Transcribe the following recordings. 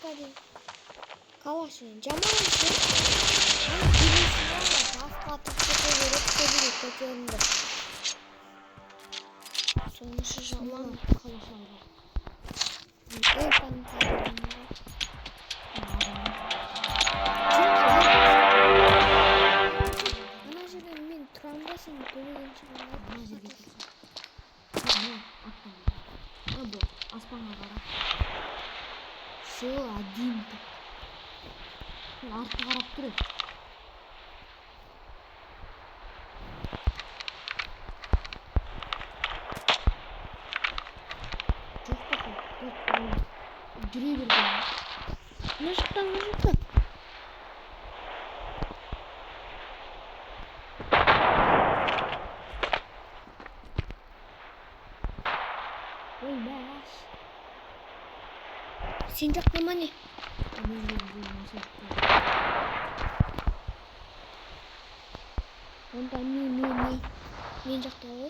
Hadi. Kavaşın. Camayın. Hani birisi var ya. Gaz katıkçıda verip çevirip kötüğünde. Sonuçta zaman kavaşalım. Evet ben kavaşalım. Anacığım ben tramvasını dövüyorum şimdi. Ne bu? Aspana var. Şu adim. Artık harap durur. Çok bakın. Giriyor bir tane. Mızıktan. Olmaz. Sincaklama ne? Ondan mi. Sincaklama.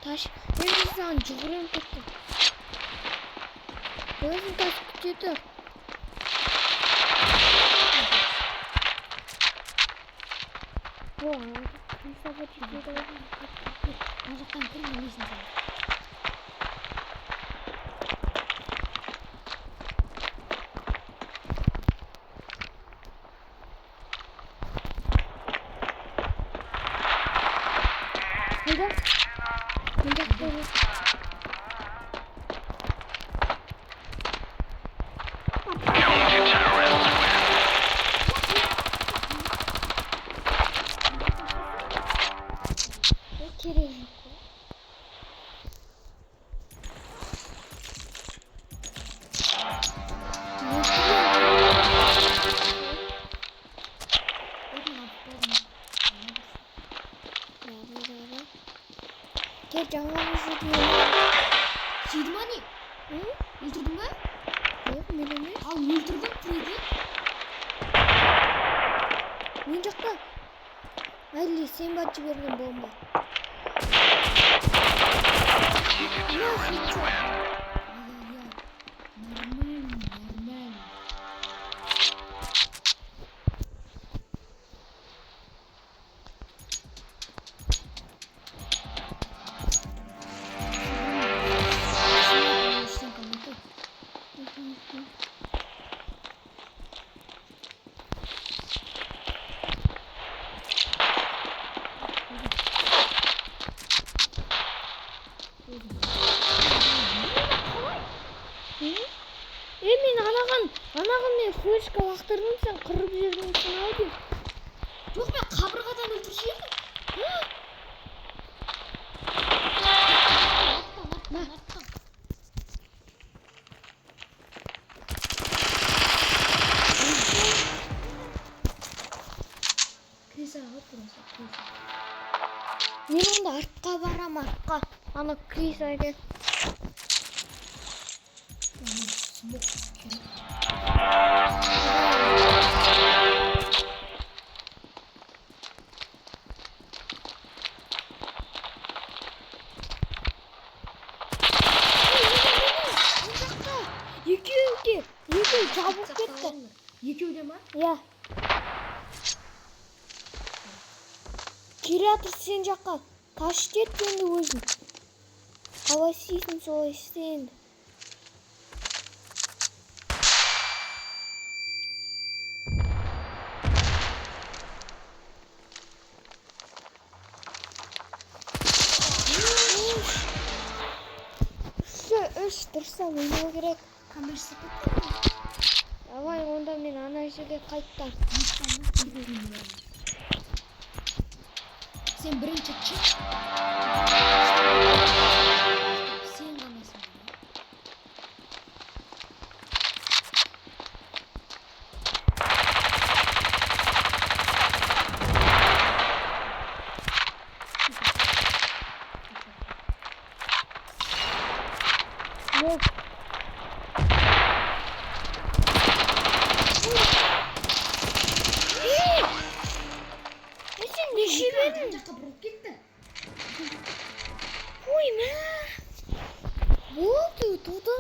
Taş. Ben de sana cıvırım tuttum. Nasıl taş tutuyordu? Vay. Mustafa tutuyordu. Azıcıktan kırmalısın sen. Neden? Sincaklama. Kerem. Gel canlarımızı diyor. Şeydim hani? Hı? Öldürdün mü? Yok milimi. Al öldürdüm Freddy. Oyuncakta. Ali sen bacı verdin bomba. Nasıl çok? Normal. Emin anağın ne fışka vaktırın sen kırıp yerden için aldın. Yok ben kaburgadan öldürüşüyordum. Attan. Kısa burası. Ben onda arka varam arka. Ana krisaydı. Yıkı çabuk gitti. Yıkıyor değil mi? Ya. Kiri atır sen жаққа. Taş кеткенді өзің. Қалай істейсің солай істе енді. Үш тұрса ойнау керек. Kamerası kapattın mı? Давай онда мен ана жерге қайттым. Sen birinci çık. Sen kamerası. Yok. Ne şirin? Kapı gitti. Uy ne? Куда?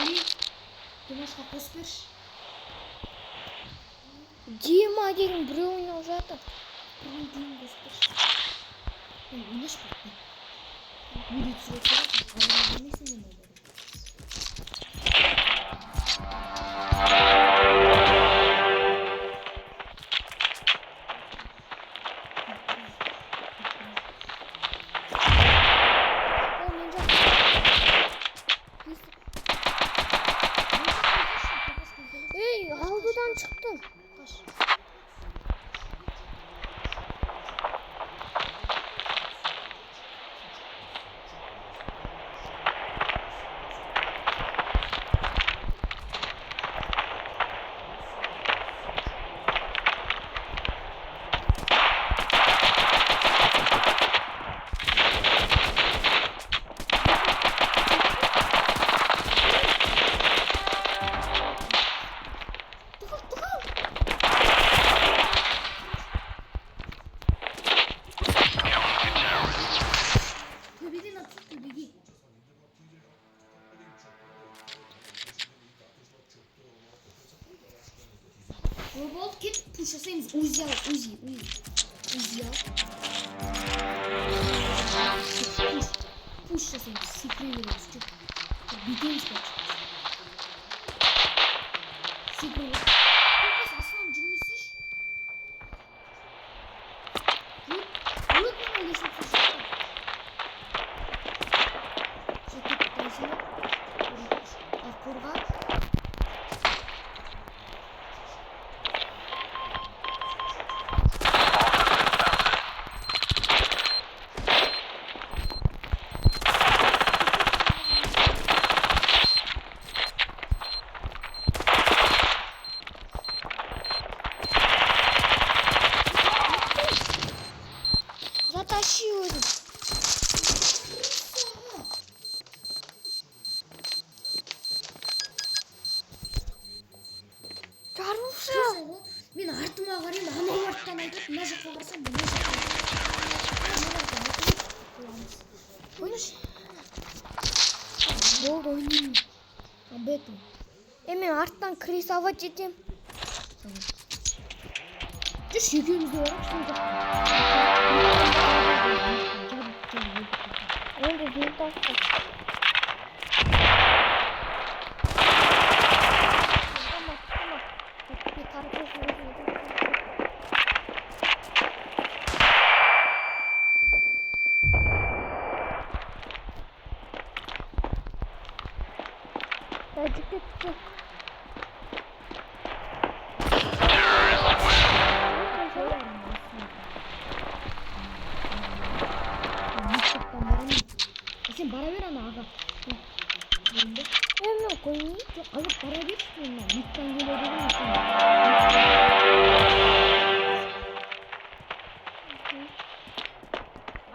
Али. Димашқа қосып берші. Дима деген біреу ойнап жатыр. Бірін дейін қосып берші. Ойнаш бақпен. Үйде түсіріп тұрасың. Ауыра демейсің мен оларды. Ey, avludan çıktım. Төбеден атып төбеге. Ой болды, кетіп пуш жасаймыз. Узи ал, узи ал. Пуш жасаймыз, секіре береміз. Бүйтеміз қазір. Секіре береміз. Көкес астынан жүрмесейші. Өт маған лесіп тұршы. Сөйтіп тұрасың ба? Қорға. Затащил. Жарылшы. Мен артыма қараймын, анау арттан айтады, мына жаққа қарасам, мына жаққа. Ойнаш. Болды, ойнаймын. Об этом. Мен арттан крисовать етем. Жүрші, екеуміз де барамыз. Енді винтовка. Сен бара бер ана аға. Мен қоймайын. Жоқ, алып бара берші мына. Миттан келеді ғой сен.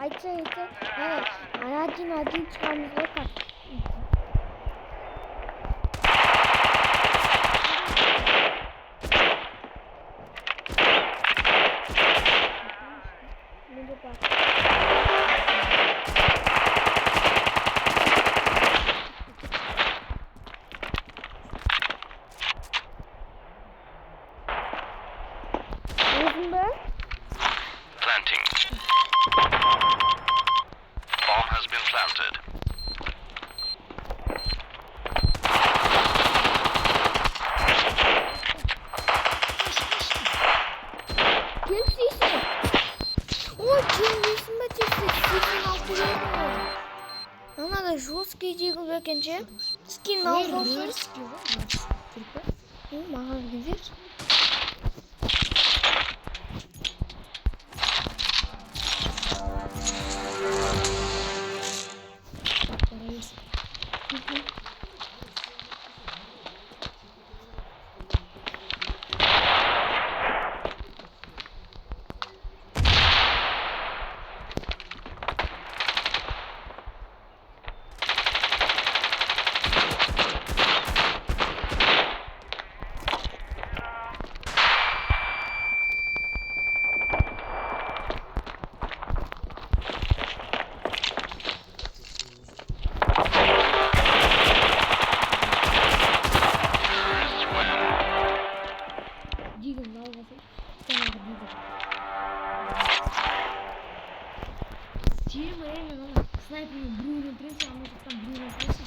Айтса. Один шығамыз ғой қар. Planting. Bomb has been planted. Kimsiyse. Ой, kimsiysin be Она да жесткий дегу екенше. Скин алып алсаңыз. Маған берші. Снайперный Бруно Трейси, а может там Бруно Трейси.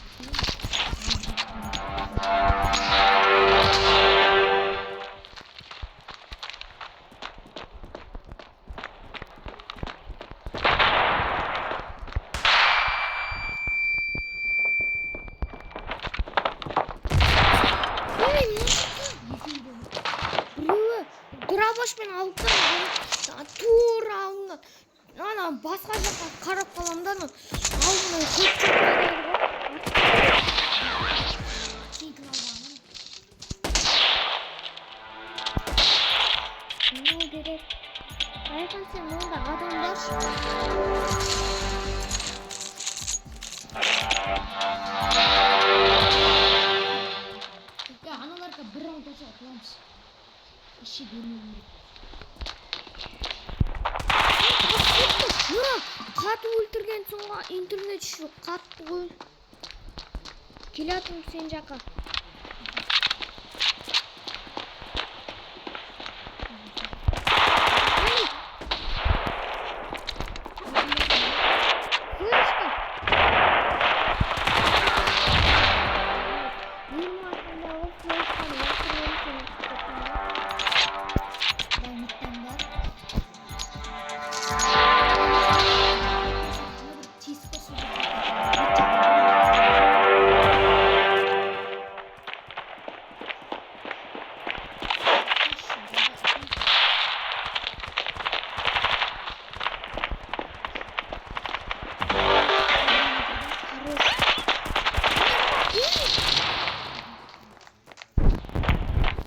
Біреуі дұрабашпен алып тура алдынан ана басқа жаққа қарап қаламын да алдынан көк не керек байқан сен онда адам бар. Аналарға бір раунд болса атыламыз. Іші көрмеуім керек. Қатты өлтірген соңға интернет шу қатты қой. Келатым сен жаққа.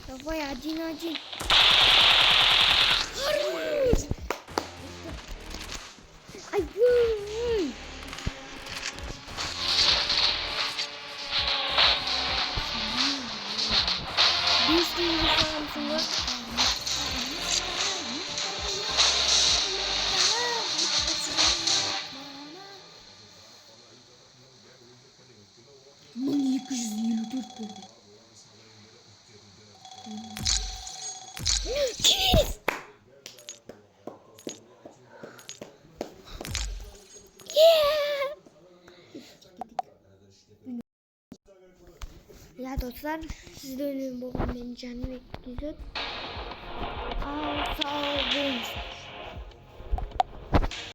Давай, 1-1. Хорош! Ай, ой. Быстрее выходим сюда. Yes! Ya dostlar, sizlerle bugün benim canım etkiledi. Sağ olun.